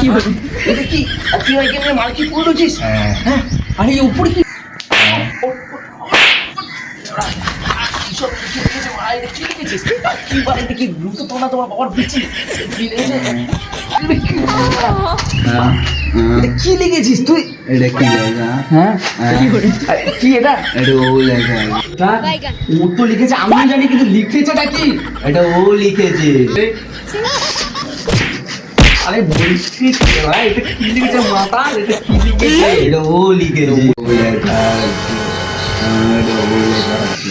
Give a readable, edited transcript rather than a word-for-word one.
কি হলো? এটা কি? আর তুই ওই গেমে মাল কি পড়েছিস? হ্যাঁ, আরে এই উপরে কি? কিসব লিখে রেখেছে ভাই, এটা কি লিখেছিস? কি ভাই, এটা কি দ্রুত তোলা তোমার বাবার বিচি? কি লিখেছে? এটা কি লিখেছিস তুই? এটা কি লেখা? হ্যাঁ, কি এটা? এটা ও লেখা। ও তো লিখেছে, আমি জানি, কিন্তু লিখেছেটা কি? এটা ও লিখেছে। আরে বলছি ভাই, এটা কি লিখেছে মাথা? এটা কি লিখেছে? এটা ও লিখেছে। ও লেখা আছে। এটা ও লেখা আছে।